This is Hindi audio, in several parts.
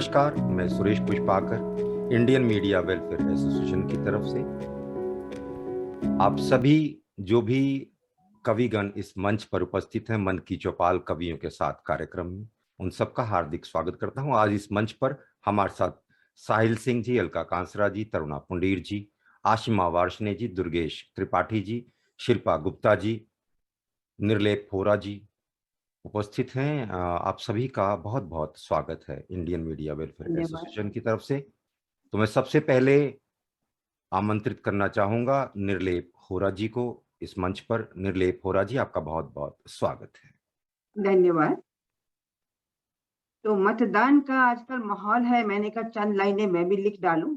नमस्कार, मैं Suresh Pushpakar Indian media welfare association की तरफ से आप सभी जो भी कविगण इस मंच पर उपस्थित हैं, मन की चौपाल कवियों के साथ कार्यक्रम में, उन सबका हार्दिक स्वागत करता हूं। आज इस मंच पर हमारे साथ साहिल सिंह जी, अलका कांसरा जी, तरुणा पुंडीर जी, आशिमा वार्ष्णे जी, दुर्गेश त्रिपाठी जी, शिल्पा गुप्ता जी, निर्लेप होरा जी उपस्थित हैं। आप सभी का बहुत बहुत स्वागत है इंडियन मीडिया वेलफेयर धन्यवाद। एसोसिएशन की तरफ से। तो मैं सबसे पहले आमंत्रित करना चाहूंगा निर्लेप होरा जी को इस मंच पर। निर्लेप होरा जी, आपका बहुत बहुत स्वागत है। धन्यवाद। तो मतदान का आजकल माहौल है, मैंने कहा चंद लाइनें मैं भी लिख डालूं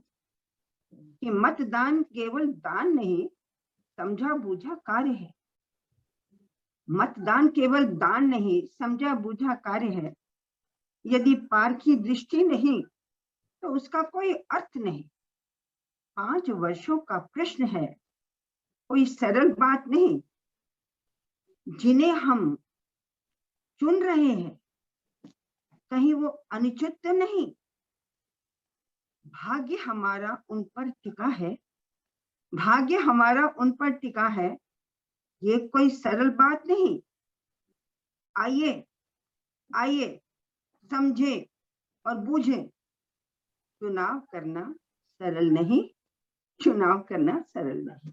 कि मतदान केवल दान नहीं, समझा बूझा कार्य है। मतदान केवल दान नहीं, समझा बूझा कार्य है। यदि पारखी दृष्टि नहीं तो उसका कोई अर्थ नहीं। 5 वर्षों का प्रश्न है, कोई सरल बात नहीं। जिन्हें हम चुन रहे हैं, कहीं वो अनुचित तो नहीं। भाग्य हमारा उन पर टिका है, भाग्य हमारा उन पर टिका है। ये कोई सरल बात नहीं। आइए आइए समझे और बूझे, चुनाव करना सरल नहीं, चुनाव करना सरल नहीं।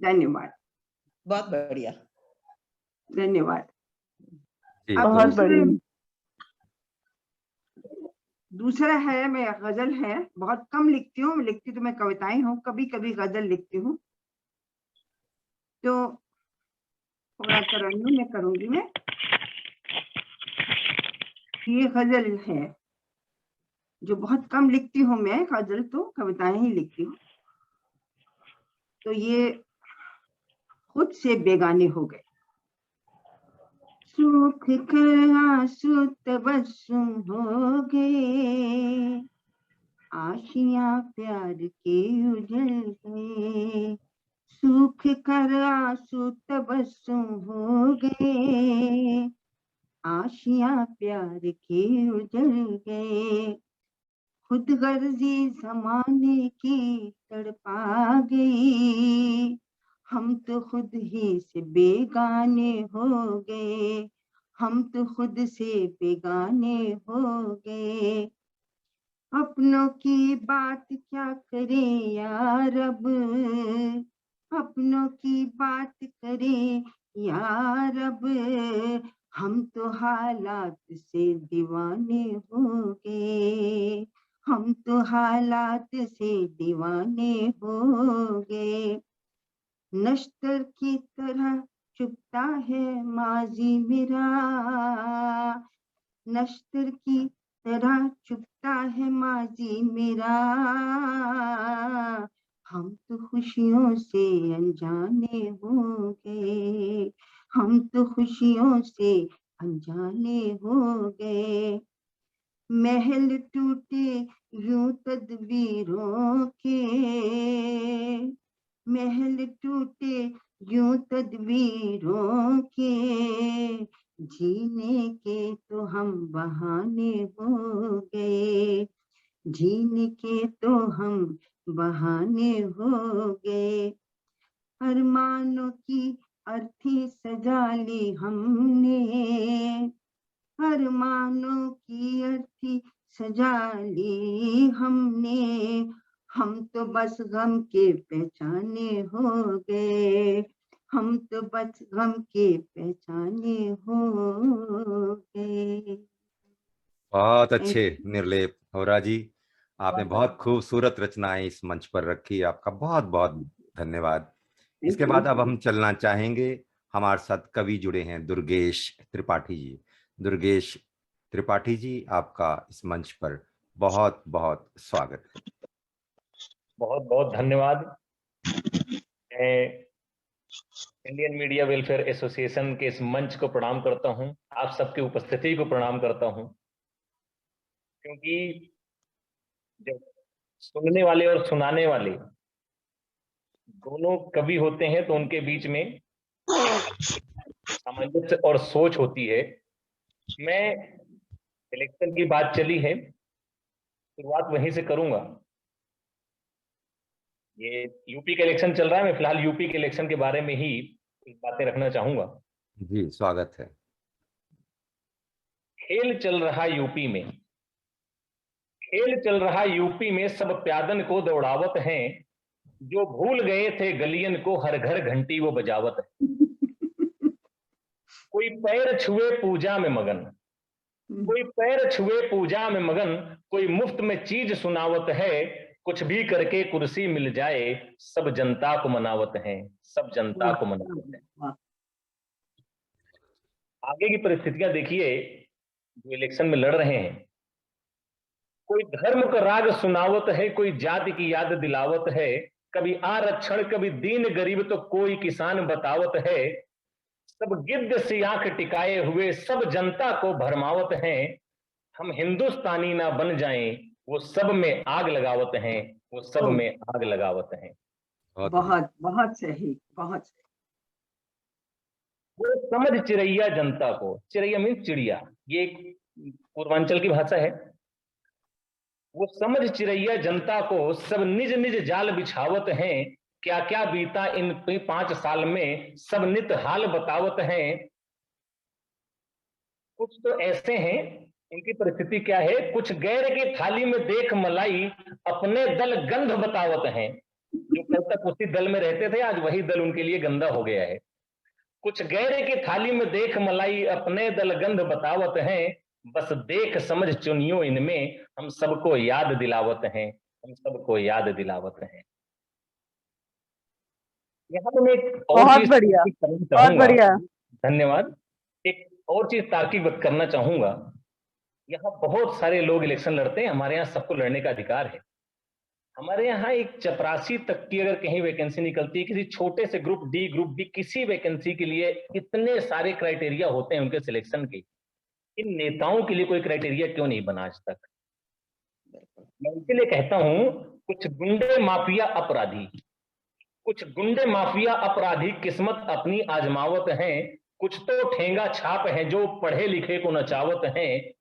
धन्यवाद। बहुत बढ़िया, धन्यवाद। जी, अब बहुत बढ़िया। दूसरा है, मैं गजल है, बहुत कम लिखती हूँ। लिखती तो मैं कविताएं हूँ, कभी कभी गजल लिखती हूँ। तो थोड़ा तरन्नुम में करूंगी मैं। ये गजल है जो बहुत कम लिखती हूँ मैं, गजल तो कविताएं ही लिखती हूँ। तो ये खुद से बेगाने हो गए। सूख कर आंसू तबस्सुम हो गए, आशियां प्यार के उजल गए। सूख कर आंसू तबस्सुम हो गए, आशियां प्यार के उजल गए। खुद गर्जी जमाने की तड़पा गई, हम तो खुद ही से बेगाने हो गए, हम तो खुद से बेगाने हो गए। अपनों की बात क्या करें यार अब, अपनों की बात करें यार अब। हम तो हालात से दीवाने हो गए, हम तो हालात से दीवाने हो गए। नश्तर की तरह चुभता है माजी मेरा, नश्तर की तरह चुभता है माजी मेरा। हम तो खुशियों से अनजाने हो गए, हम तो खुशियों से अनजाने हो गए। महल टूटे यूं तदबीरों के, महल टूटे यूं तदबीरों के। जीने के तो हम बहाने हो गए, जीने के तो हम बहाने हो गए। अरमानों की अर्थी सजा ली हमने, अरमानों की अर्थी सजा ली हमने। हम तो बस गम के पहचाने हो गए, हम तो बस गम के पहचाने हो गए। बहुत अच्छे निर्लेप होरा जी, आपने बहुत बहुत खूबसूरत रचनाएं इस मंच पर रखी। आपका बहुत बहुत धन्यवाद। इसके Thank बाद you. अब हम चलना चाहेंगे, हमारे साथ कवि जुड़े हैं दुर्गेश त्रिपाठी जी। दुर्गेश त्रिपाठी जी, आपका इस मंच पर बहुत बहुत स्वागत है। बहुत बहुत धन्यवाद। मैं इंडियन मीडिया वेलफेयर एसोसिएशन के इस मंच को प्रणाम करता हूं, आप सबकी उपस्थिति को प्रणाम करता हूं, क्योंकि जब सुनने वाले और सुनाने वाले दोनों कवि होते हैं तो उनके बीच में सामंजस्य और सोच होती है। मैं इलेक्शन की बात चली है शुरुआत वहीं से करूंगा। ये यूपी का इलेक्शन चल रहा है, मैं फिलहाल यूपी के इलेक्शन के बारे में ही कुछ बातें रखना चाहूंगा। जी, स्वागत है। खेल चल रहा यूपी में, खेल चल रहा यूपी में, सब प्यादन को दौड़ावत हैं, जो भूल गए थे गलियन को हर घर घंटी वो बजावत है। कोई पैर छुए पूजा में मगन, कोई पैर छुए पूजा में मगन, कोई मुफ्त में चीज सुनावत है, कुछ भी करके कुर्सी मिल जाए, सब जनता को मनावत है, सब जनता को मनावत है। वाह, आगे की परिस्थितियां देखिए जो इलेक्शन में लड़ रहे हैं। कोई धर्म का राग सुनावत है, कोई जाति की याद दिलावत है, कभी आरक्षण कभी दीन गरीब तो कोई किसान बतावत है, सब गिद्ध सी आंख टिकाए हुए सब जनता को भरमावत हैं, हम हिंदुस्तानी ना बन जाएं, वो सब में आग लगावत हैं, वो सब में आग लगावत हैं। बहुत बहुत सही, बहुत सही। वो समझ चिड़ैया जनता को, चिड़ैया मीन चिड़िया, ये एक पूर्वांचल की भाषा है। वो समझ चिड़ैया जनता को, सब निज निज जाल बिछावत हैं, क्या क्या बीता इन 5 साल में, सब नित हाल बतावत हैं। कुछ तो ऐसे हैं, उनकी परिस्थिति क्या है, कुछ गैर की थाली में देख मलाई, अपने दल गंध बतावत हैं। जो कल तक उसी दल में रहते थे, आज वही दल उनके लिए गंदा हो गया है। कुछ गैर की थाली में देख मलाई, अपने दल गंध बतावत हैं, बस देख समझ चुनियो इनमें, हम सबको याद दिलावत हैं, हम सबको याद दिलावत हैं। यहाँ पर मैं एक और बहुत चीज बढ़िया, करना बहुत चाहूंगा। बढ़िया। धन्यवाद। एक और चीज तार्किक व्यक्त करना चाहूंगा। यहाँ बहुत सारे लोग इलेक्शन लड़ते हैं, हमारे यहाँ सबको लड़ने का अधिकार है। हमारे यहाँ एक चपरासी तक की अगर कहीं वैकेंसी निकलती है, किसी छोटे से ग्रुप डी ग्रुप बी किसी वैकेंसी के लिए इतने सारे क्राइटेरिया होते हैं उनके सिलेक्शन के, इन नेताओं के लिए कोई क्राइटेरिया क्यों नहीं बना आज तक? मैं इसलिए कहता हूं, कुछ गुंडे माफिया अपराधी, कुछ गुंडे माफिया अपराधी किस्मत अपनी आजमावत हैं, कुछ तो ठेंगा छाप हैं जो पढ़े लिखे को नचावत हैं।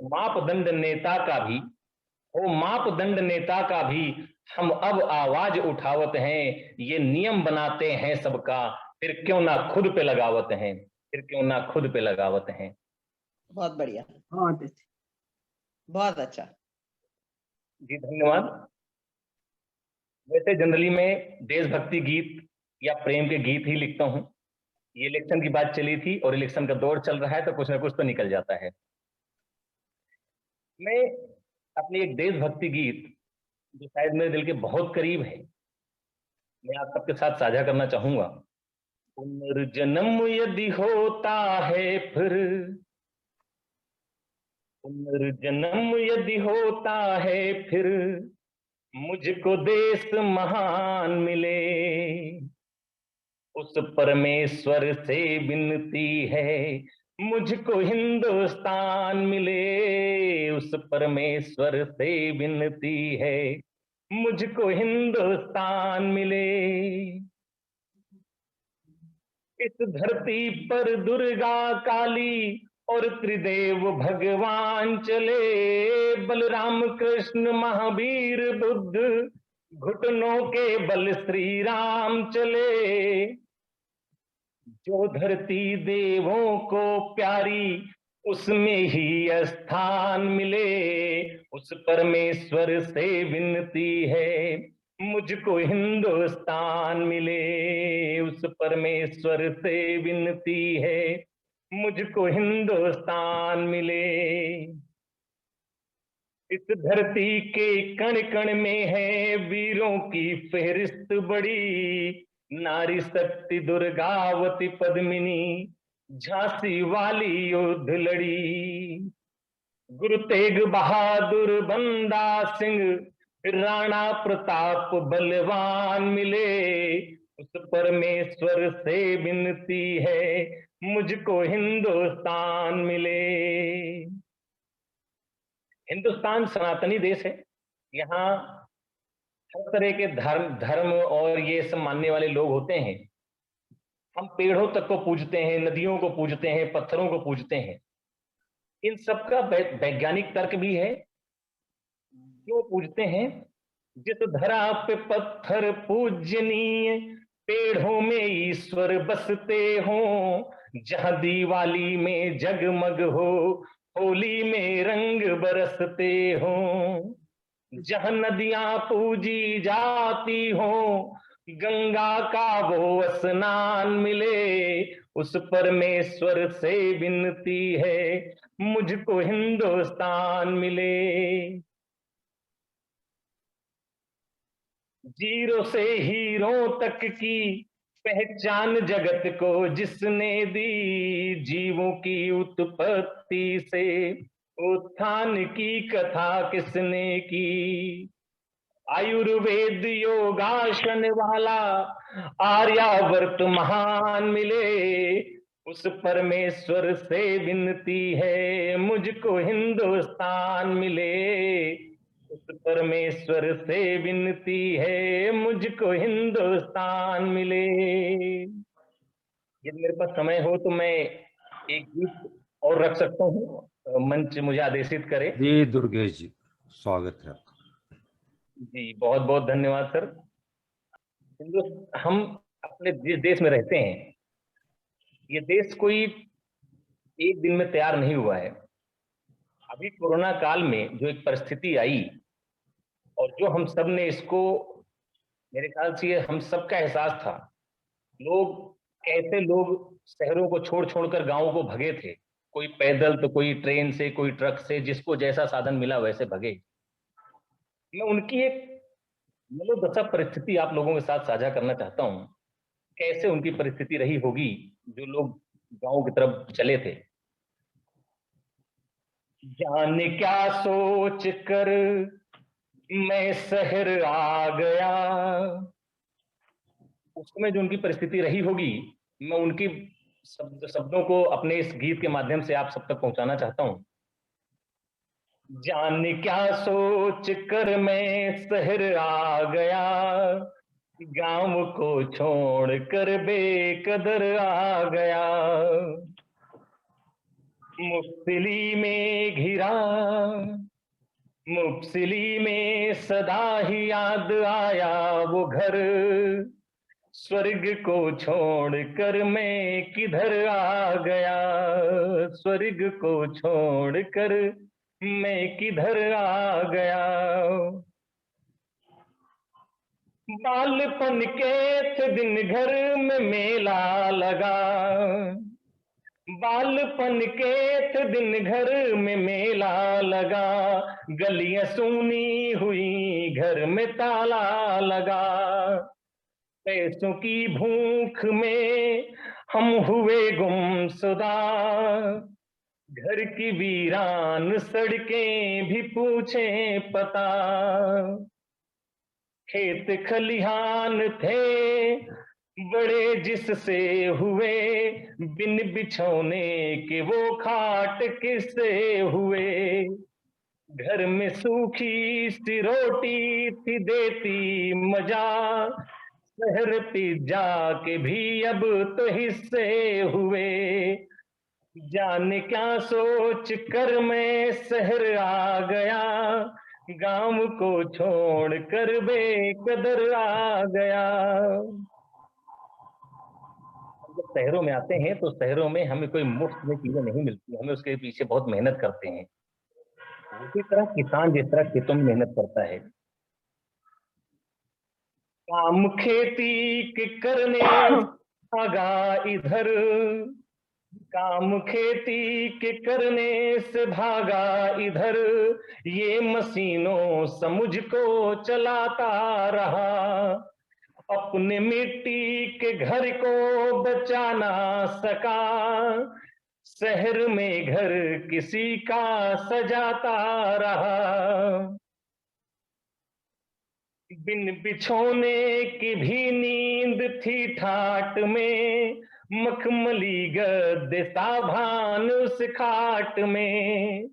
मापदंड नेता का भी हो, मापदंड नेता का भी हम अब आवाज उठावत हैं, ये नियम बनाते हैं सबका, फिर क्यों ना खुद पे लगावत हैं, फिर क्यों ना खुद पे लगावत हैं। बहुत बढ़िया, बहुत अच्छा। बहुत अच्छा। जी धन्यवाद। वैसे जनरली मैं देशभक्ति गीत या प्रेम के गीत ही लिखता हूं। ये इलेक्शन की बात चली थी और इलेक्शन का दौर चल रहा है, तो कुछ ना कुछ तो निकल जाता है। मैं अपनी एक देशभक्ति गीत जो शायद मेरे दिल के बहुत करीब है, मैं आप सबके साथ साझा करना चाहूंगा। पुनर्जन्म यदि होता है फिर, पुनर्जन्म यदि होता है फिर, मुझको देश महान मिले, उस परमेश्वर से विनती है, मुझको हिंदुस्तान मिले, उस परमेश्वर से विनती है, मुझको हिंदुस्तान मिले। इस धरती पर दुर्गा काली और त्रिदेव भगवान चले, बलराम कृष्ण महावीर बुद्ध, घुटनों के बल श्री राम चले। जो धरती देवों को प्यारी, उसमें ही स्थान मिले, उस परमेश्वर से विनती है, मुझको हिंदुस्तान मिले, उस परमेश्वर से विनती है, मुझको हिंदुस्तान मिले। इस धरती के कण कण में है वीरों की फहरिस्त बड़ी, नारी शक्ति दुर्गावती पद्मिनी, झांसी वाली युद्ध लड़ी। गुरु तेग बहादुर बंदा सिंह, राणा प्रताप बलवान मिले, उस परमेश्वर से विनती है, मुझको हिंदुस्तान मिले। हिंदुस्तान सनातनी देश है, यहाँ हर तरह के धर्म और ये सब मानने वाले लोग होते हैं। हम पेड़ों तक को पूजते हैं, नदियों को पूजते हैं, पत्थरों को पूजते हैं। इन सब का वैज्ञानिक तर्क भी है, क्यों पूजते हैं? जिस धरा पे पत्थर पूजनीय, पेड़ों में ईश्वर बसते हों, जहां दिवाली में जगमग हो, होली में रंग बरसते हों, जहां नदियां पूजी जाती हों, गंगा का वो स्नान मिले, उस परमेश्वर से विनती है मुझको हिंदुस्तान मिले। जीरो से हीरो तक की पहचान जगत को जिसने दी, जीवों की उत्पत्ति से उत्थान की कथा किसने की। आयुर्वेद योगासन वाला आर्यावर्त महान मिले, उस परमेश्वर से विनती है मुझको हिंदुस्तान मिले, उस परमेश्वर से विनती है मुझको हिंदुस्तान मिले। यदि मेरे पास समय हो तो मैं एक गीत और रख सकता हूँ, मंच मुझे आदेशित करे। जी दुर्गेश जी, स्वागत है आपका। जी बहुत बहुत धन्यवाद सर। हम अपने जिस देश में रहते हैं, ये देश कोई एक दिन में तैयार नहीं हुआ है। अभी कोरोना काल में जो एक परिस्थिति आई और जो हम सब ने इसको, मेरे ख्याल से ये हम सबका एहसास था, लोग शहरों को छोड़ छोड़कर गांवों को भगे थे, कोई पैदल तो कोई ट्रेन से, कोई ट्रक से, जिसको जैसा साधन मिला वैसे भगे। मैं उनकी एक मनोदशा परिस्थिति आप लोगों के साथ साझा करना चाहता हूं, कैसे उनकी परिस्थिति रही होगी जो लोग गांव की तरफ चले थे। जाने क्या सोच कर मैं शहर आ गया, उस समय जो उनकी परिस्थिति रही होगी, मैं उनकी शब्दों को अपने इस गीत के माध्यम से आप सब तक पहुंचाना चाहता हूं। जाने क्या सोच कर मैं शहर आ गया, गांव को छोड़ कर बेकदर आ गया, मुफ्तिली में घिरा, मुफ्तिली में सदा ही याद आया वो घर, स्वर्ग को छोड़कर मैं किधर आ गया, स्वर्ग को छोड़कर मैं किधर आ गया। बालपन के थे दिन घर में मेला लगा, बालपन के थे दिन घर में मेला लगा, गलियां सूनी हुई घर में ताला लगा, पैसों की भूख में हम हुए गुमशुदा, घर की वीरान सड़कें भी पूछे पता, खेत खलिहान थे बड़े जिससे हुए, बिन बिछौने के वो खाट किससे हुए, घर में सूखी सी रोटी थी देती मजा, सहरती जाके भी अब तो हिस्से हुए, जाने क्या सोच कर मैं शहर आ गया, गांव को छोड़ कर बेकदर आ गया। जब शहरों में आते हैं तो शहरों में हमें कोई मुफ्त में चीजें नहीं मिलती, हमें उसके पीछे बहुत मेहनत करते हैं। उसी तरह किसान जिस तरह खेतों में मेहनत करता है, काम खेती के करने भागा इधर, काम खेती के करने से भागा इधर, ये मशीनों से मुझको चलाता रहा, अपने मिट्टी के घर को बचा ना सका, शहर में घर किसी का सजाता रहा, बिन बिछोने की भी नींद थी ठाट में, मखमली गद्दे साभान उस खाट में,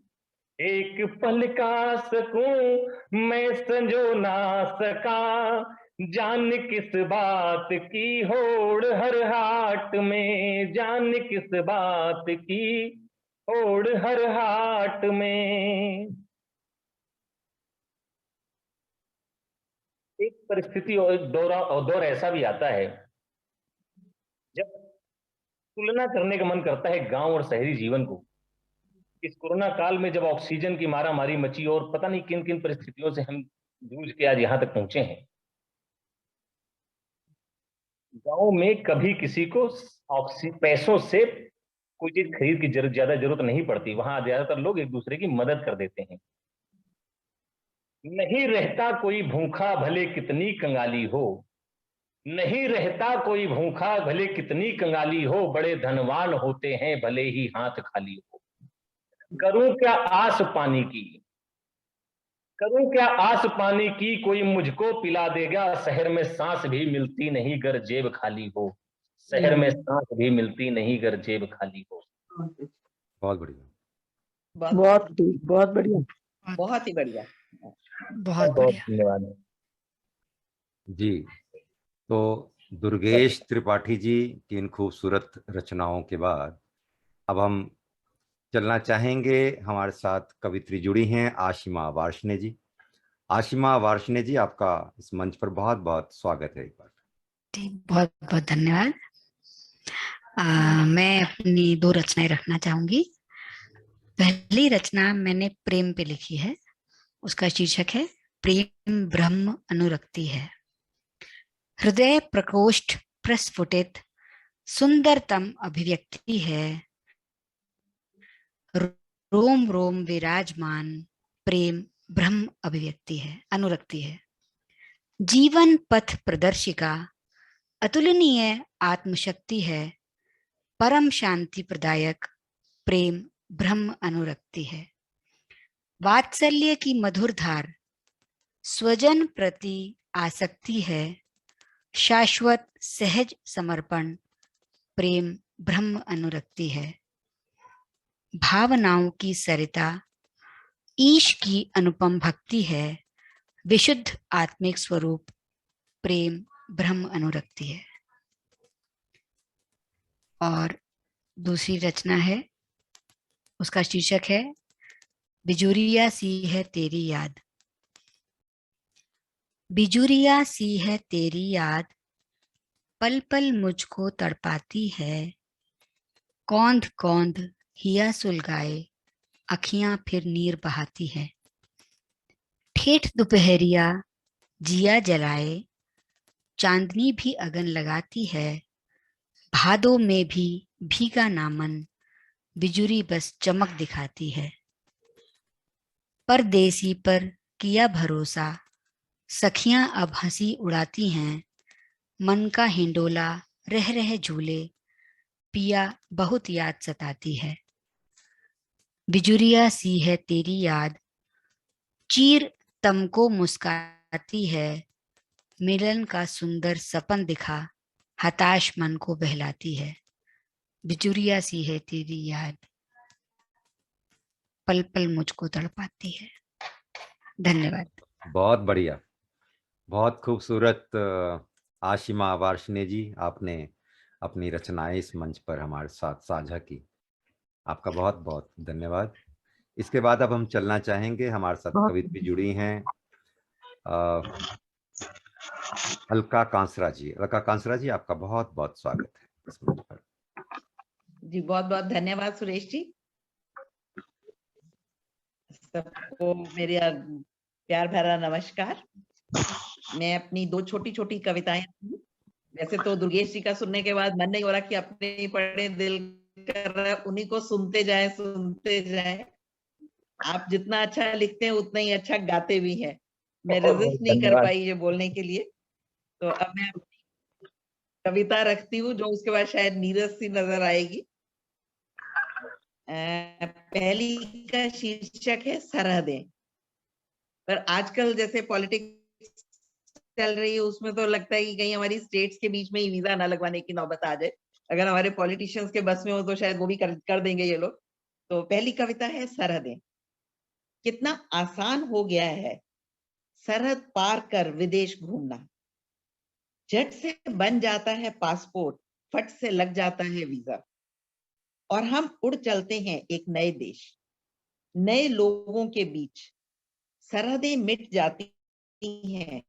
एक पल का सकूं मैं संजो ना सका, जान किस बात की होड़ हर हाट में, जान किस बात की होड़ हर हाट में। परिस्थिति और दौर ऐसा भी आता है जब तुलना करने का मन करता है गांव और शहरी जीवन को। इस कोरोना काल में जब ऑक्सीजन की मारामारी मची और पता नहीं किन किन परिस्थितियों से हम जूझ के आज यहां तक पहुंचे हैं, गांव में कभी किसी को पैसों से कोई चीज खरीद की ज्यादा जरूरत नहीं पड़ती। वहां ज्यादातर लोग एक दूसरे की मदद कर देते हैं। नहीं रहता कोई भूखा भले कितनी कंगाली हो, नहीं रहता कोई भूखा भले कितनी कंगाली हो, बड़े धनवान होते हैं भले ही हाथ खाली हो। करूं क्या आस पानी की, करूं क्या आस पानी की, कोई मुझको पिला देगा। शहर में सांस भी मिलती नहीं गर जेब खाली हो, शहर में सांस भी मिलती नहीं गर जेब खाली हो। बहुत बढ़िया। बहुत बढ़िया, बहुत ही बढ़िया, बहुत बढ़िया। धन्यवाद जी। तो दुर्गेश त्रिपाठी जी की इन खूबसूरत रचनाओं के बाद अब हम चलना चाहेंगे, हमारे साथ कवित्री जुड़ी हैं आशिमा वार्ष्णेय जी। आशिमा वार्ष्णेय जी, आपका इस मंच पर बहुत बहुत स्वागत है। एक बार बहुत बहुत धन्यवाद। मैं अपनी 2 रचनाएं रखना चाहूंगी। पहली रचना मैंने प्रेम पे लिखी है, उसका शीर्षक है प्रेम ब्रह्म अनुरक्ति है। हृदय प्रकोष्ठ प्रस्फुटित सुंदरतम अभिव्यक्ति है, रोम रोम विराजमान प्रेम ब्रह्म अभिव्यक्ति है, अनुरक्ति है। जीवन पथ प्रदर्शिका अतुलनीय आत्मशक्ति है, परम शांति प्रदायक प्रेम ब्रह्म अनुरक्ति है। वात्सल्य की मधुर धार स्वजन प्रति आसक्ति है, शाश्वत सहज समर्पण प्रेम ब्रह्म अनुरक्ति है। भावनाओं की सरिता ईश की अनुपम भक्ति है, विशुद्ध आत्मिक स्वरूप प्रेम ब्रह्म अनुरक्ति है। और दूसरी रचना है, उसका शीर्षक है बिजुरिया सी है तेरी याद। बिजुरिया सी है तेरी याद, पल पल मुझको तड़पाती है। कौंध कौंध हिया सुलगाए, अखियां फिर नीर बहाती है। ठेठ दोपहरिया जिया जलाए, चांदनी भी अगन लगाती है। भादों में भी भीगा नामन, बिजुरी बस चमक दिखाती है। परदेसी पर किया भरोसा, सखियां अब हंसी उड़ाती हैं। मन का हिंडोला रह रह झूले, पिया बहुत याद सताती है। बिजुरिया सी है तेरी याद, चीर तम को मुस्काती है। मिलन का सुंदर सपन दिखा, हताश मन को बहलाती है। बिजुरिया सी है तेरी याद, पल पल मुझको तड़पाती है। धन्यवाद। बहुत बढ़िया, बहुत खूबसूरत आशिमा वार्ष्णेय जी, आपने अपनी रचनाएं इस मंच पर हमारे साथ साझा की। आपका बहुत बहुत धन्यवाद। इसके बाद अब हम चलना चाहेंगे, हमारे साथ कवित्री जुड़ी हैं अलका कांसरा जी। अलका कांसरा जी, आपका बहुत बहुत स्वागत है इस मंच पर। जी बहुत बहुत धन्यवाद सुरेश जी। सबको मेरा प्यार भरा नमस्कार। मैं अपनी 2 छोटी छोटी कविताएं, वैसे तो दुर्गेश जी का सुनने के बाद मन नहीं हो रहा कि अपने ही पढ़े, दिल कर रहा है उन्हीं को सुनते जाए। आप जितना अच्छा लिखते हैं उतना ही अच्छा गाते भी हैं। मैं रेजिस्ट नहीं कर पाई ये बोलने के लिए, तो अब मैं अपनी कविता रखती हूँ जो उसके बाद शायद नीरस सी नजर आएगी। पहली का शीर्षक है सरहदें। पर आजकल जैसे पॉलिटिक्स चल रही है उसमें तो लगता है कि कहीं हमारी स्टेट्स के बीच में ही वीजा ना लगवाने की नौबत आ जाए। अगर हमारे पॉलिटिशियंस के बस में हो तो शायद वो भी कर देंगे ये लोग। तो पहली कविता है सरहदें। कितना आसान हो गया है सरहद पार कर विदेश घूमना। झट से बन जाता है पासपोर्ट, फट से लग जाता है वीजा, और हम उड़ चलते हैं एक नए देश, नए लोगों के बीच। सरहदें मिट जाती हैं,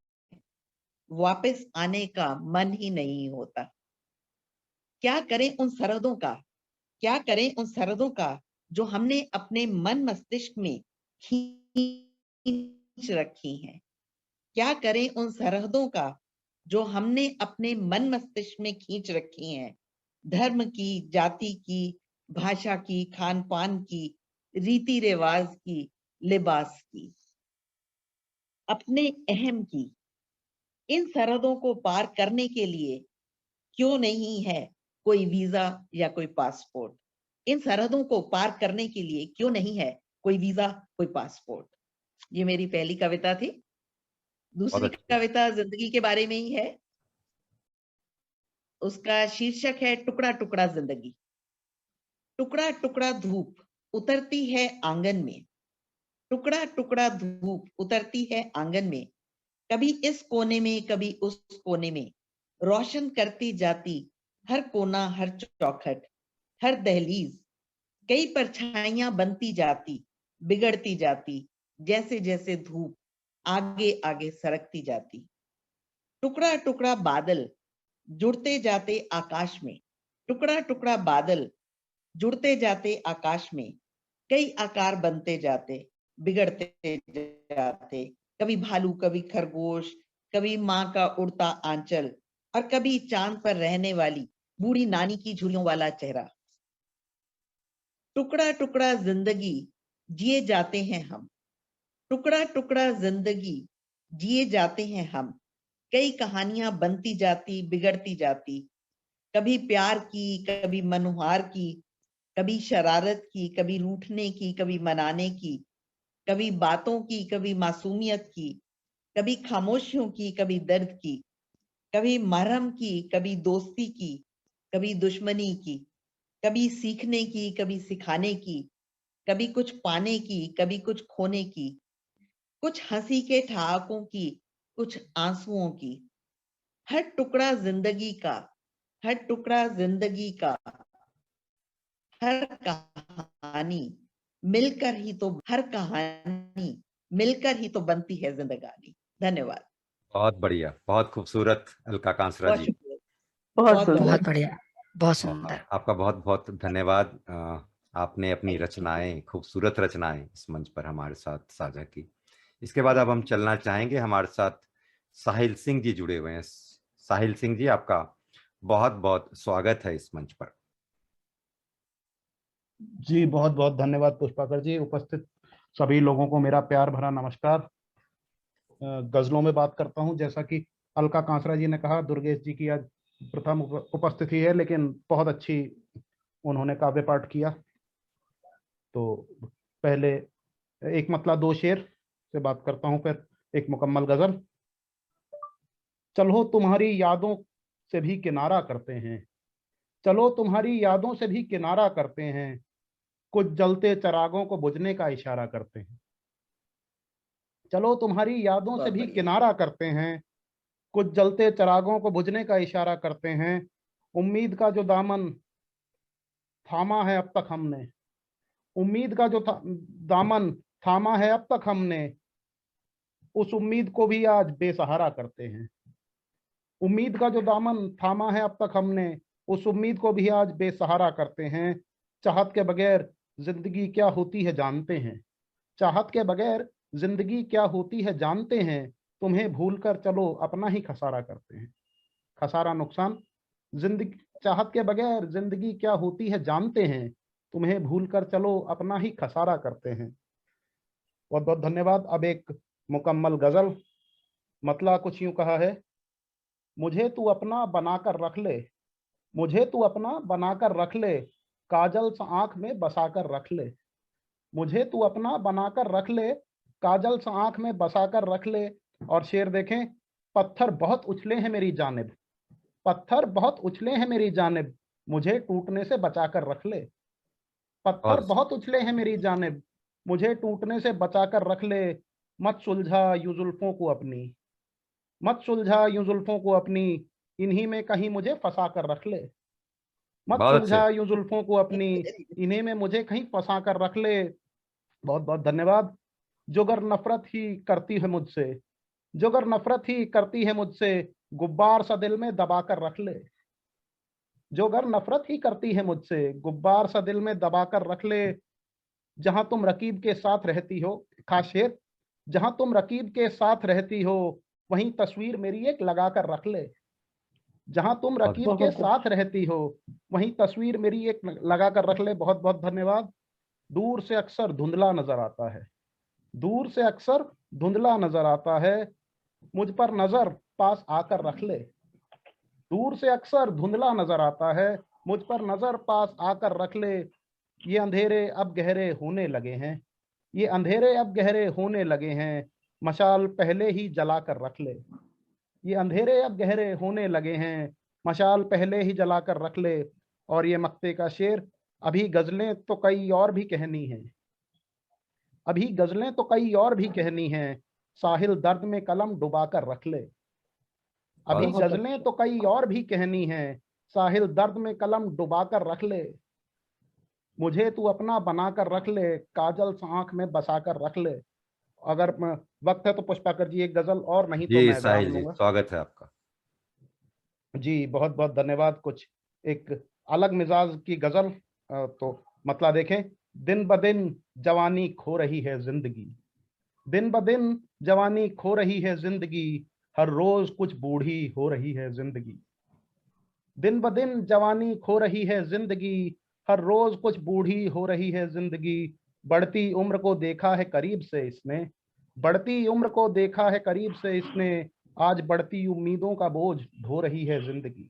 वापस आने का मन ही नहीं होता। क्या करें उन सरहदों का, क्या करें उन सरहदों का जो हमने अपने मन मस्तिष्क में खींच रखी हैं। क्या करें उन सरहदों का जो हमने अपने मन मस्तिष्क में खींच रखी हैं, धर्म की, जाति की, भाषा की, खान पान की, रीति रिवाज की, लिबास की, अपने अहम की। इन सरहदों को पार करने के लिए क्यों नहीं है कोई वीजा या कोई पासपोर्ट। इन सरहदों को पार करने के लिए क्यों नहीं है कोई वीजा, कोई पासपोर्ट। ये मेरी पहली कविता थी। दूसरी अच्छी। कविता जिंदगी के बारे में ही है। उसका शीर्षक है टुकड़ा टुकड़ा जिंदगी। टुकड़ा टुकड़ा धूप उतरती है आंगन में, टुकड़ा टुकड़ा धूप उतरती है आंगन में, कभी इस कोने में कभी उस कोने में, रोशन करती जाती हर कोना, हर चौखट, हर दहलीज। कई परछाइयां बनती जाती, बिगड़ती जाती, जैसे जैसे धूप आगे आगे सरकती जाती। टुकड़ा टुकड़ा बादल जुड़ते जाते आकाश में, टुकड़ा टुकड़ा बादल जुड़ते जाते आकाश में, कई आकार बनते जाते, बिगड़ते जाते, कभी भालू, कभी खरगोश, कभी माँ का उड़ता आंचल, और कभी चांद पर रहने वाली बूढ़ी नानी की झुर्रियों वाला चेहरा। टुकड़ा टुकड़ा जिंदगी जिए जाते हैं हम, टुकड़ा टुकड़ा जिंदगी जिए जाते हैं हम, कई कहानियां बनती जाती, बिगड़ती जाती, कभी प्यार की, कभी मनुहार की, कभी शरारत की, कभी रूठने की, कभी मनाने की, कभी बातों की, कभी मासूमियत की, कभी खामोशियों की, कभी दर्द की, कभी मरहम की, कभी दोस्ती की, कभी दुश्मनी की, कभी सीखने की, कभी सिखाने की, कभी कुछ पाने की, कभी कुछ खोने की, कुछ हंसी के ठहाकों की, कुछ आंसुओं की। हर टुकड़ा जिंदगी का, हर टुकड़ा जिंदगी का, हर कहानी मिलकर ही तो, हर कहानी मिलकर ही तो बनती है जिंदगानी। धन्यवाद। बहुत बढ़िया, बहुत खूबसूरत अलका कांसरा बहुत जी। शुक्रिया। बहुत सुंदर। बहुत बढ़िया, बहुत और सुंदर। आपका बहुत बहुत धन्यवाद। आपने अपनी रचनाएं, खूबसूरत रचनाएं इस मंच पर हमारे साथ साझा की। इसके बाद अब हम चलना चाहेंगे, हमारे साथ साहिल सिंह जी जुड़े हुए हैं। साहिल सिंह जी, आपका बहुत बहुत स्वागत है इस मंच पर। जी बहुत बहुत धन्यवाद पुष्पाकर जी। उपस्थित सभी लोगों को मेरा प्यार भरा नमस्कार। गजलों में बात करता हूं। जैसा कि अलका कांसरा जी ने कहा, दुर्गेश जी की आज प्रथम उपस्थिति है, लेकिन बहुत अच्छी उन्होंने काव्य पाठ किया। तो पहले एक मतला दो शेर से बात करता हूं, फिर एक मुकम्मल गजल। चलो तुम्हारी यादों से भी किनारा करते हैं, चलो तुम्हारी यादों से भी किनारा करते हैं, कुछ जलते चरागों को बुझने का इशारा करते हैं। चलो तुम्हारी यादों से बहुत भी बढ़िया। किनारा करते हैं, कुछ जलते चरागों को बुझने का इशारा करते हैं। उम्मीद का जो दामन थामा है अब तक हमने, उम्मीद का जो दामन थामा है अब तक हमने, उस उम्मीद को भी आज बेसहारा करते हैं। उम्मीद का जो दामन थामा है अब तक हमने, उस उम्मीद को भी आज बेसहारा करते हैं। चाहत के बगैर जिंदगी क्या होती है जानते हैं, चाहत के बगैर जिंदगी क्या होती है जानते हैं, तुम्हें भूलकर चलो अपना ही खसारा करते हैं। खसारा नुकसान, जिंदगी चाहत के बगैर जिंदगी क्या होती है जानते हैं, तुम्हें भूलकर चलो अपना ही खसारा करते हैं। बहुत बहुत धन्यवाद। अब एक मुकम्मल गजल। मतला कुछ यूं कहा है, मुझे तू अपना बनाकर रख ले, मुझे तू अपना बनाकर रख ले, काजल सा आंख में बसाकर रख ले। मुझे तू अपना बनाकर रख ले, काजल सा आंख में बसाकर रख ले। और शेर देखें, पत्थर बहुत उछले हैं मेरी जानिब, पत्थर बहुत उछले हैं मेरी जानिब, मुझे टूटने से बचाकर रख ले। पत्थर और बहुत उछले हैं मेरी जानिब, मुझे टूटने से बचाकर रख ले। मत सुलझा यूं जुल्फों को अपनी, मत सुलझा यूं जुल्फों को अपनी, इन्हीं में कहीं मुझे फंसा कर रख ले। मत बहुत अच्छे। सुलझा यूं जुल्फों को अपनी, इन्हीं में मुझे कहीं फंसा कर रख ले। बहुत बहुत धन्यवाद। जो अगर नफरत ही करती है मुझसे, जो अगर नफरत ही करती है मुझसे, गुब्बार सा दिल में दबा कर रख ले। जो अगर नफरत ही करती है मुझसे, गुब्बार सा दिल में दबा कर रख ले। जहां तुम रकीब के साथ रहती हो, खास शेर, जहां तुम रकीब के साथ रहती हो, वहीं तस्वीर मेरी एक लगा कर रख ले। जहां तुम रकीब के साथ रहती हो, वहीं तस्वीर मेरी एक लगा कर रख ले। बहुत बहुत धन्यवाद। दूर से अक्सर धुंधला नजर आता है, दूर से अक्सर धुंधला नजर आता है, मुझ पर नजर पास आकर रख ले। दूर से अक्सर धुंधला नजर आता है, मुझ पर नजर पास आकर रख ले। ये अंधेरे अब गहरे होने लगे हैं, ये अंधेरे अब गहरे होने लगे हैं, मशाल पहले ही जला कर रख ले। ये अंधेरे अब गहरे होने लगे हैं, मशाल पहले ही जला कर रख ले। और ये मक्ते का शेर, अभी गजलें तो कई और भी कहनी है, अभी गजलें तो कई और भी कहनी है, साहिल दर्द में कलम डुबा कर रख ले। अभी गजलें तो कई और भी कहनी है, साहिल दर्द में कलम डुबा कर रख ले। मुझे तू अपना बना कर रख ले, काजल आंख में बसा कर रख ले। अगर वक्त है तो पुष्पाकर जी एक गजल और, नहीं तो जी मैं विराम साहिल जी, लूंगा। स्वागत है आपका। जी बहुत बहुत धन्यवाद। कुछ एक अलग मिजाज की गजल, तो मतलब देखें। दिन ब दिन जवानी खो रही है जिंदगी, दिन ब दिन जवानी खो रही है जिंदगी, हर रोज कुछ बूढ़ी हो रही है जिंदगी। दिन ब दिन जवानी खो रही है जिंदगी, हर रोज कुछ बूढ़ी हो रही है जिंदगी। बढ़ती उम्र को देखा है करीब से इसने, बढ़ती उम्र को देखा है करीब से इसने, आज बढ़ती उम्मीदों का बोझ ढो रही है जिंदगी।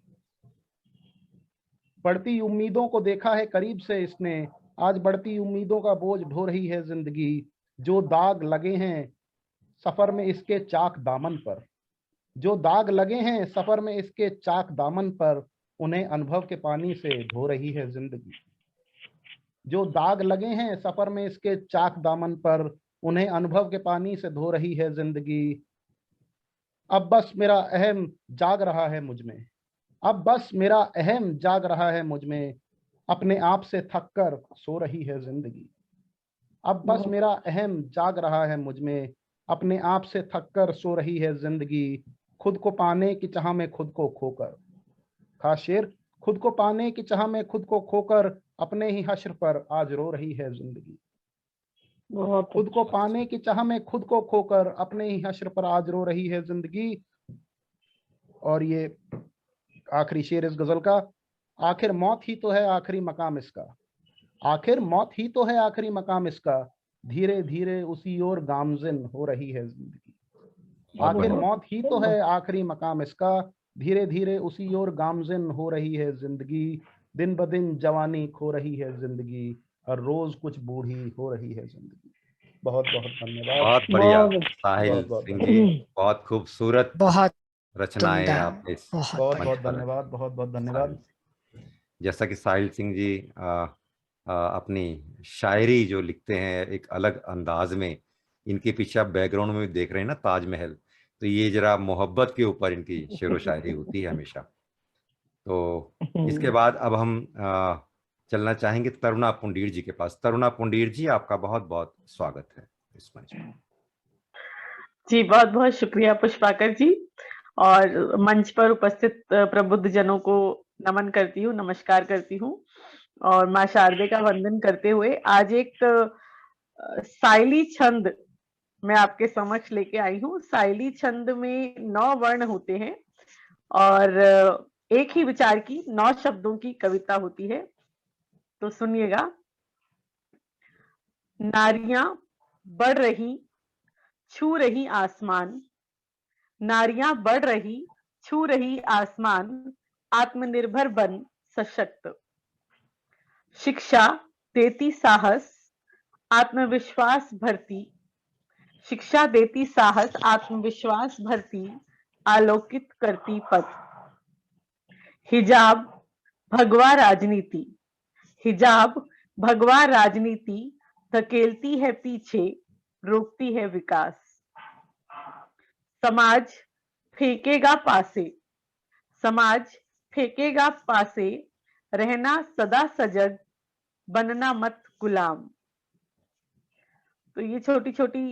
बढ़ती उम्मीदों को देखा है करीब से इसने, आज बढ़ती उम्मीदों का बोझ ढो रही है जिंदगी। जो दाग लगे हैं सफर में इसके चाक दामन पर, जो दाग लगे हैं सफर में इसके चाक दामन पर, उन्हें अनुभव के पानी से धो रही है जिंदगी। जो दाग लगे हैं सफर में इसके चाक दामन पर, उन्हें अनुभव के पानी से धो रही है जिंदगी। अब बस मेरा अहम जाग रहा है मुझ में, अब बस मेरा अहम जाग रहा है मुझ में, अपने आप से थक कर सो रही है जिंदगी। अब बस मेरा अहम जाग रहा है मुझ में, अपने आप से थक कर सो रही है जिंदगी। खुद को पाने की चाह में खुद को खोकर, खास शेर, खुद को पाने की चाह में खुद को खोकर, अपने ही हश्र पर आज रो रही है जिंदगी। खुद को पाने की चाह में खुद को खोकर, अपने ही हश्र पर आज रो रही है जिंदगी। और ये आखिरी शेर इस गजल का, आखिर मौत ही तो है आखिरी मकाम इसका, आखिर मौत ही तो है आखिरी मकाम इसका, धीरे धीरे उसी ओर गामजिन हो रही है जिंदगी। आखिर मौत ही तो है आखिरी मकाम इसका, धीरे धीरे उसी ओर गामजिन हो रही है जिंदगी। दिन ब दिन जवानी खो रही है जिंदगी, और रोज कुछ बूढ़ी हो रही है जिंदगी। बहुत बहुत धन्यवाद। बहुत बढ़िया साहिल बहुत सिंह जी, बहुत खूबसूरत बहुत रचनाएं उम्दा, आपने इस बहुत बहुत मंच बहुत पर धन्यवाद, बहुत बहुत धन्यवाद। जैसा कि साहिल सिंह जी अपनी शायरी जो लिखते हैं एक अलग अंदाज में, इनके पीछे आप बैकग्राउंड में भी देख रहे हैं ना ताजमहल, तो ये जरा मोहब्बत के ऊपर इनकी शेर व शायरी होती है हमेशा। तो इसके बाद अब हम चलना चाहेंगे तरुणा पुंडीर जी के पास। तरुणा पुंडीर जी, आपका बहुत बहुत स्वागत है इस मंच पर। जी बहुत बहुत शुक्रिया पुष्पाकर जी, और मंच पर उपस्थित प्रबुद्ध जनों को नमन करती हूँ, नमस्कार करती हूँ, और माँ शारदे का वंदन करते हुए आज एक साइली छंद मैं आपके समक्ष लेके आई हूँ। साइली छंद में 9 वर्ण होते हैं और एक ही विचार की 9 शब्दों की कविता होती है। तो सुनिएगा। नारियां बढ़ रही छू रही आसमान, नारियां बढ़ रही छू रही आसमान, आत्मनिर्भर बन सशक्त। शिक्षा देती साहस आत्मविश्वास भरती, शिक्षा देती साहस आत्मविश्वास भरती, आलोकित करती पथ। हिजाब भगवा राजनीति, हिजाब भगवा राजनीति, धकेलती है पीछे रोकती है विकास। समाज फेंकेगा पासे, समाज फेंकेगा पासे, रहना सदा सजग बनना मत गुलाम। तो ये छोटी छोटी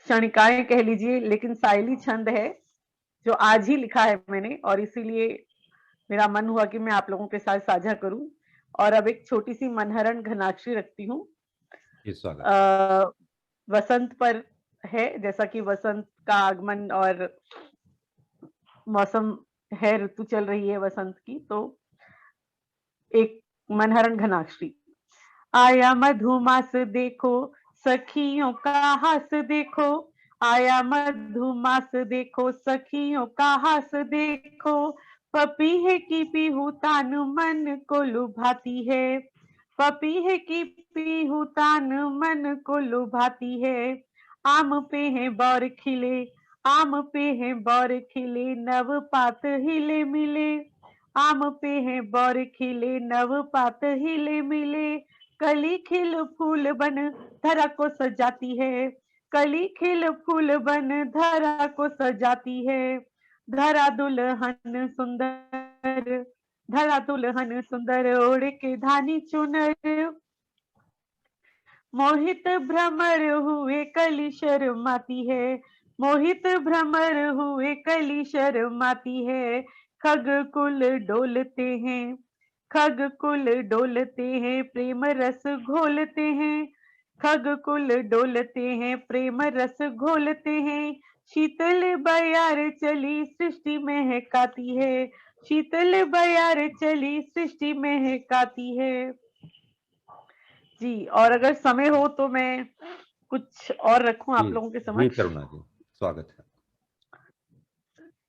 क्षणिकाएं कह लीजिए, लेकिन साइली छंद है जो आज ही लिखा है मैंने, और इसीलिए मेरा मन हुआ कि मैं आप लोगों के साथ साझा करूं। और अब एक छोटी सी मनहरण घनाक्षरी रखती हूँ। जी स्वागत। वसंत पर है, जैसा कि वसंत का आगमन और मौसम है, ऋतु चल रही है वसंत की, तो एक मनहरण घनाक्षरी। आया मधुमास देखो, सखियों का हास देखो, आया मधुमास देखो, सखियों का हास देखो, पपीहे की पीहूतान मन को लुभाती है, पपीहे की पीहूतान मन को लुभाती है। आम पे है बौर खिले, आम पे है बौर खिले, नव पात हिले मिले, आम पे है बौर खिले, नव पात हिले मिले, कली खिल फूल बन धरा को सजाती है, कली खिल फूल बन धरा को सजाती है। धरा दुल्हन सुंदर, धरा दुल्हन सुंदर, ओढ़ के धानी चुनर, मोहित भ्रमर हुए कली शर्माती है, मोहित भ्रमर हुए कली शर्माती है। खग कुल डोलते हैं, खग कुल डोलते हैं, प्रेम रस घोलते हैं, खग कुल डोलते हैं, प्रेम रस घोलते हैं। शीतल बयार चली सृष्टि महकाती है, शीतल बयार चली सृष्टि महकाती है। जी, और अगर समय हो तो मैं कुछ और रखूं आप लोगों के जी समक्ष। करुणा जी, स्वागत है।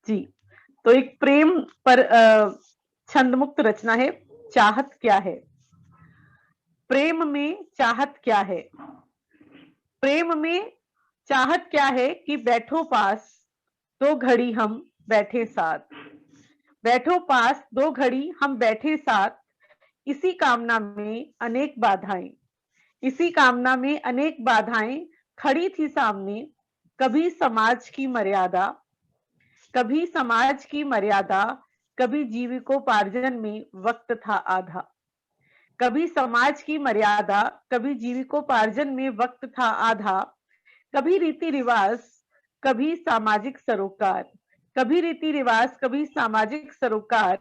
जी, तो एक प्रेम पर छंद मुक्त रचना है, चाहत क्या है। प्रेम में चाहत क्या है, प्रेम में चाहत क्या है कि बैठो पास दो घड़ी हम बैठे साथ, बैठो पास दो घड़ी हम बैठे साथ, इसी कामना में अनेक बाधाएं, इसी कामना में अनेक बाधाएं खड़ी थी सामने। कभी समाज की मर्यादा, कभी समाज की मर्यादा, कभी जीविकोपार्जन में वक्त था आधा, कभी समाज की मर्यादा, कभी जीविकोपार्जन में वक्त था आधा, कभी रीति रिवाज, कभी सामाजिक सरोकार, कभी रीति रिवाज, कभी सामाजिक सरोकार,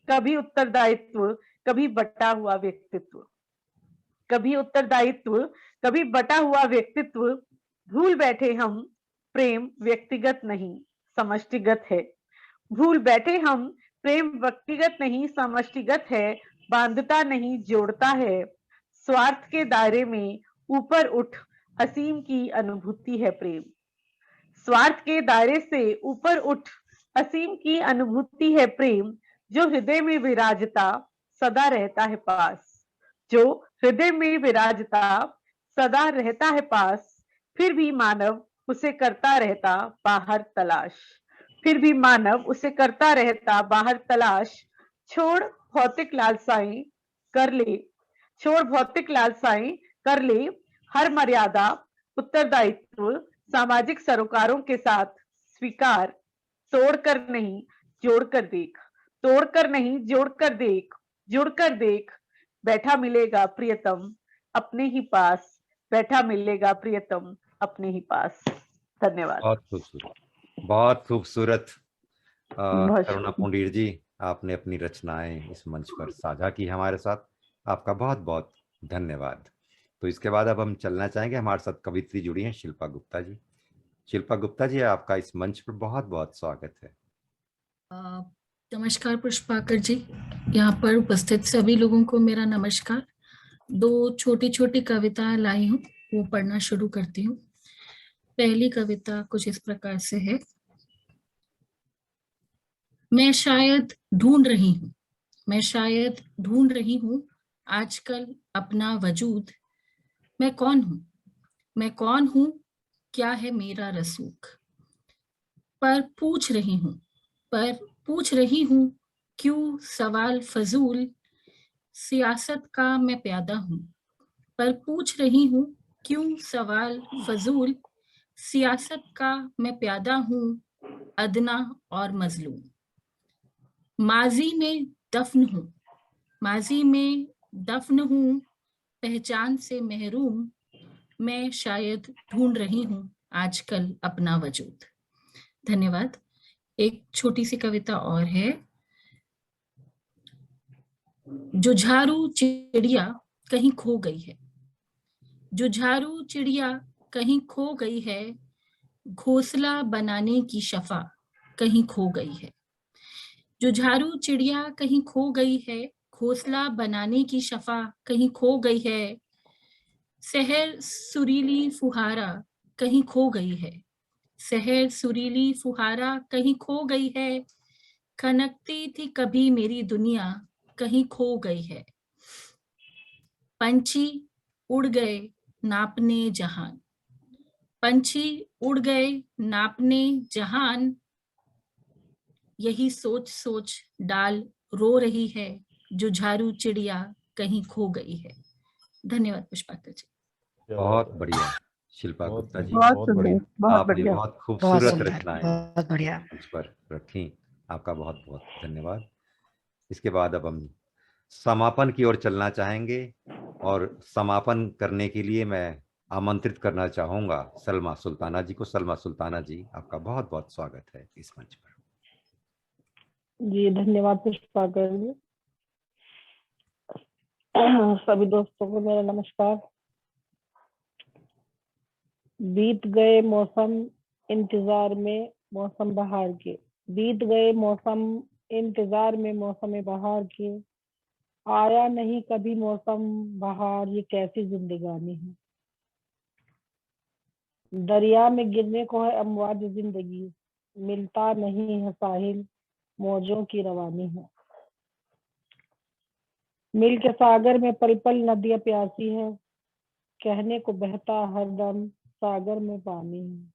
कभी उत्तरदायित्व, कभी बटा हुआ व्यक्तित्व, कभी उत्तरदायित्व, कभी बटा हुआ व्यक्तित्व। भूल बैठे हम प्रेम व्यक्तिगत नहीं समष्टिगत है, भूल बैठे हम प्रेम व्यक्तिगत नहीं समष्टिगत है, बांधता नहीं जोड़ता है, स्वार्थ के दायरे में ऊपर उठ असीम की अनुभूति है प्रेम, स्वार्थ के दायरे से ऊपर उठ असीम की अनुभूति है प्रेम। जो हृदय में विराजता सदा रहता है पास, जो हृदय में विराजता सदा रहता है पास, फिर भी मानव उसे करता रहता बाहर तलाश, फिर भी मानव उसे करता रहता बाहर तलाश। छोड़ भौतिक लालसाएं कर ले, छोड़ भौतिक लालसाएं कर ले, हर मर्यादा उत्तरदायित्व सामाजिक सरोकारों के साथ स्वीकार, तोड़कर नहीं जोड़कर देख, तोड़कर नहीं जोड़कर देख, जुड़कर देख, बैठा मिलेगा प्रियतम अपने ही पास, बैठा मिलेगा प्रियतम अपने ही पास। धन्यवाद। बहुत खूबसूरत, बहुत खूबसूरत। बहुत करुणा पुंडीर जी, आपने अपनी रचनाएं इस मंच पर साझा की हमारे साथ, आपका बहुत बहुत धन्यवाद। तो इसके बाद अब हम चलना चाहेंगे, हमारे साथ कवित्री जुड़ी हैं शिल्पा गुप्ता जी। शिल्पा गुप्ता जी, आपका इस मंच पर बहुत बहुत स्वागत है। नमस्कार पुष्पाकर जी, यहाँ पर उपस्थित सभी लोगों को मेरा नमस्कार। दो छोटी छोटी कविताएं लाई हूँ, वो पढ़ना शुरू करती हूँ। पहली कविता कुछ इस प्रकार से है। मैं शायद ढूंढ रही हूँ, मैं शायद ढूंढ रही हूँ आजकल अपना वजूद। मैं कौन हूँ, मैं कौन हूँ, क्या है मेरा रसूख। पर पूछ रही हूँ, पर पूछ रही हूँ क्यों सवाल फजूल। सियासत का मैं प्यादा हूँ, पर पूछ रही हूँ क्यों सवाल फजूल। सियासत का मैं प्यादा हूँ, अदना और मजलूम। माजी में दफन हूँ, माजी में दफन हूँ, पहचान से महरूम। मैं शायद ढूंढ रही हूँ आजकल अपना वजूद। धन्यवाद। एक छोटी सी कविता और है। जुझारू चिड़िया कहीं खो गई है, जुझारू चिड़िया कहीं खो गई है, घोंसला बनाने की शफा कहीं खो गई है। जुझारू चिड़िया कहीं खो गई है, घोंसला बनाने की शफा कहीं खो गई है। सहर सुरीली फुहारा कहीं खो गई है, सहर सुरीली फुहारा कहीं खो गई है। खनकती थी कभी मेरी दुनिया कहीं खो गई है। पंछी उड़ गए नापने जहान, पंछी उड़ गए नापने जहान, यही सोच सोच डाल रो रही है, जुझारू चिड़िया कहीं खो गई है। धन्यवाद पुष्पाकर जी। बहुत बढ़िया शिल्पा बहुत गुप्ता जी, बहुत बहुत बढ़िया। सुंदर, बहुत आपने बढ़िया। बहुत बहुत खूबसूरत सुंदर, रचनाएं बहुत बढ़िया। मंच पर रखी। आपका बहुत बहुत धन्यवाद। इसके बाद अब हम समापन की ओर चलना चाहेंगे और समापन करने के लिए मैं आमंत्रित करना चाहूंगा सलमा सुल्ताना जी को। सलमा सुल्ताना जी, आपका बहुत बहुत स्वागत है इस मंच पर। जी धन्यवाद पुष्पाकर जी। सभी दोस्तों को मेरा नमस्कार। बीत गए मौसम इंतजार में मौसम बहार के, बीत गए मौसम इंतजार में मौसम बहार के, आया नहीं कभी मौसम बहार, ये कैसी जिंदगानी है। दरिया में गिरने को है अमवाज जिंदगी, मिलता नहीं है साहिल, मौजों की रवानी है। मिल के सागर में पल पल नदियां प्यासी है, कहने को बहता हरदम सागर में पानी है।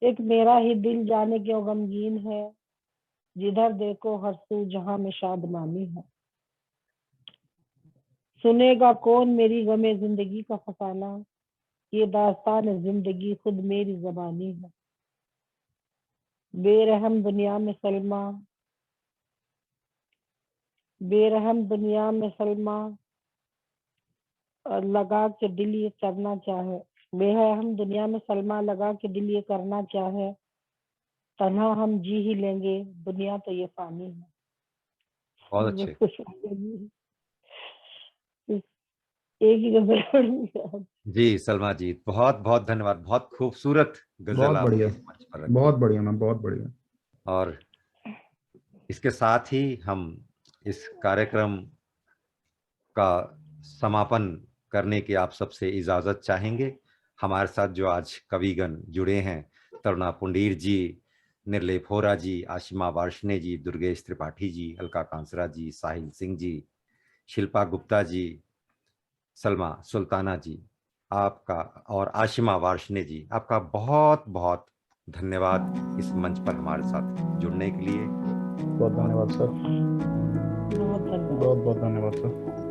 एक मेरा ही दिल जाने क्यों गमगीन है, जिधर देखो हर सू जहां में शादमानी है। सुनेगा कौन मेरी गमे जिंदगी का फसाना, ये दास्तान जिंदगी खुद मेरी ज़बानी है। बेरहम दुनिया में सलमा, बेरहम दुनिया में सलमा लगा के दिल ये करना चाहे, बेरहम दुनिया में सलमा लगा के दिल ये करना चाहे, तन्हा हम जी ही लेंगे दुनिया तो ये फानी है। बहुत अच्छे। एक ही गजल पढ़ूंगी। जी सलमा जी, बहुत बहुत धन्यवाद। बहुत खूबसूरत गजल बहुत आपने बढ़िया, इस मंच पर रखी। बहुत बढ़िया मैम, बहुत बढ़िया। और इसके साथ ही हम इस कार्यक्रम का समापन करने की आप सबसे इजाजत चाहेंगे। हमारे साथ जो आज कविगण जुड़े हैं, तरुणा पुंडीर जी, निर्लेप होरा जी, आशिमा वार्ष्णे जी, दुर्गेश त्रिपाठी जी, अलका कांसरा जी, साहिल सिंह जी, शिल्पा गुप्ता जी, सलमा सुल्ताना जी, आपका और आशिमा वार्ष्णे जी, आपका बहुत बहुत धन्यवाद इस मंच पर हमारे साथ जुड़ने के लिए। बहुत धन्यवाद सर, बहुत धन्यवाद। बहुत बहुत धन्यवाद सर।